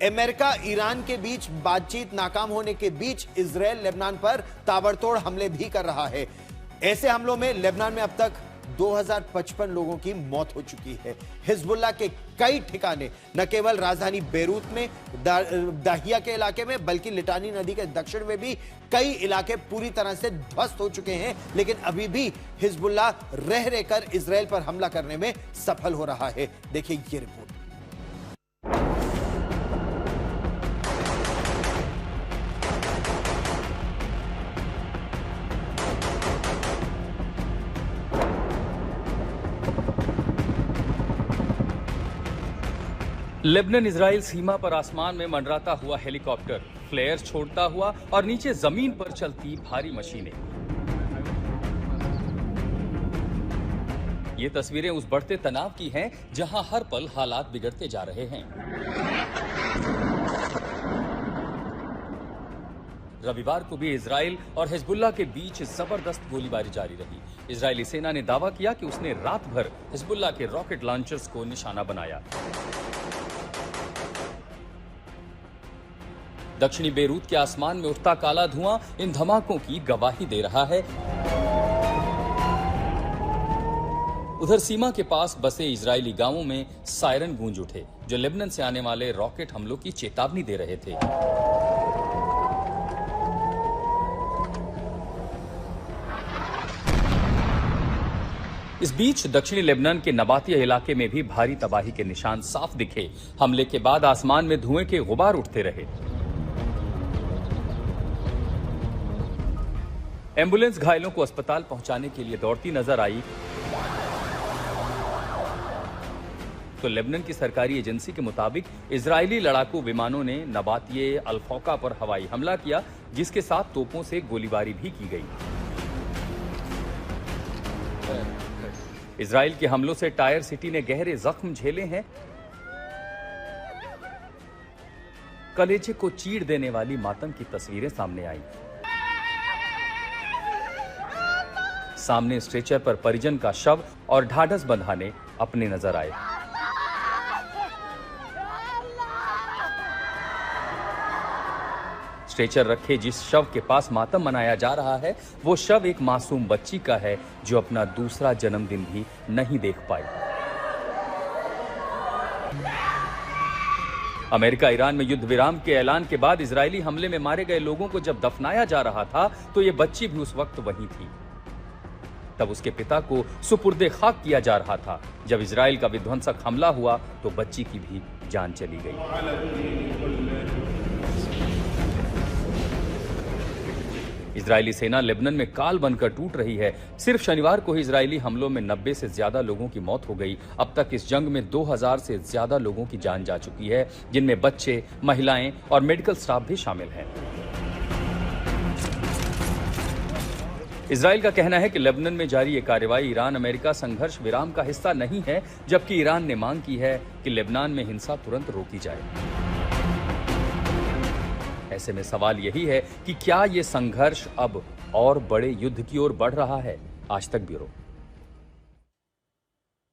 America Iran के बीच बातचीत नाकाम होने के बीच इजरायल लेबनान पर ताबड़तोड़ हमले भी कर रहा है। ऐसे हमलों में लेबनान में अब तक 2055 लोगों की मौत हो चुकी है। हिजबुल्लाह के कई ठिकाने न केवल राजधानी बेरूत में दाहिया के इलाके में बल्कि लिटानी नदी के दक्षिण में भी कई इलाके पूरी तरह से ध्वस्त हो चुके हैं। लेकिन अभी भी हिजबुल्लाह रह रहकर इजरायल पर हमला करने में सफल हो रहा है। देखिए ये रिपोर्ट। लेबनान इजराइल सीमा पर आसमान में मंडराता हुआ हेलीकॉप्टर, फ्लेयर छोड़ता हुआ और नीचे जमीन पर चलती भारी मशीनें। ये तस्वीरें उस बढ़ते तनाव की हैं जहां हर पल हालात बिगड़ते जा रहे हैं। रविवार को भी इजराइल और हिजबुल्लाह के बीच जबरदस्त गोलीबारी जारी रही। इजरायली सेना ने दावा किया कि उसने रात भर हिजबुल्लाह के रॉकेट लॉन्चर्स को निशाना बनाया। दक्षिणी बेरूत के आसमान में उठता काला धुआं इन धमाकों की गवाही दे रहा है। उधर सीमा के पास बसे इजरायली गांवों में सायरन गूंज उठे, जो लेबनान से आने वाले रॉकेट हमलों की चेतावनी दे रहे थे। इस बीच दक्षिणी लेबनान के नबातिया इलाके में भी भारी तबाही के निशान साफ दिखे। हमले के बाद आसमान में धुएं के गुबार उठते रहे। एम्बुलेंस घायलों को अस्पताल पहुंचाने के लिए दौड़ती नजर आई, तो लेबनान की सरकारी एजेंसी के मुताबिक इजरायली लड़ाकू विमानों ने नबातिये अल-फौका पर हवाई हमला किया, जिसके साथ तोपों से गोलीबारी भी की गई। इजराइल के हमलों से टायर सिटी ने गहरे जख्म झेले हैं। कलेजे को चीर देने वाली मातम की तस्वीरें सामने आई। सामने स्ट्रेचर पर परिजन का शव और ढाढ़स बंधाने अपने नजर आए। स्ट्रेचर रखे जिस शव के पास मातम मनाया जा रहा है, वो शव एक मासूम बच्ची का है जो अपना दूसरा जन्मदिन भी नहीं देख पाई। अमेरिका ईरान में युद्ध विराम के ऐलान के बाद इजरायली हमले में मारे गए लोगों को जब दफनाया जा रहा था, तो ये बच्ची भी उस वक्त वहीं थी। तब उसके पिता को सुपुर्दे खाक किया जा रहा था। जब इजराइल का विध्वंसक हमला हुआ तो बच्ची की भी जान चली गई। इजरायली सेना लेबनान में काल बनकर टूट रही है। सिर्फ शनिवार को ही इजरायली हमलों में 90 से ज्यादा लोगों की मौत हो गई। अब तक इस जंग में 2000 से ज्यादा लोगों की जान जा चुकी है, जिनमें बच्चे, महिलाएं और मेडिकल स्टाफ भी शामिल हैं। इजराइल का कहना है कि लेबनान में जारी ये कार्रवाई ईरान अमेरिका संघर्ष विराम का हिस्सा नहीं है, जबकि ईरान ने मांग की है कि लेबनान में हिंसा तुरंत रोकी जाए। ऐसे में सवाल यही है कि क्या ये संघर्ष अब और बड़े युद्ध की ओर बढ़ रहा है? आज तक ब्यूरो।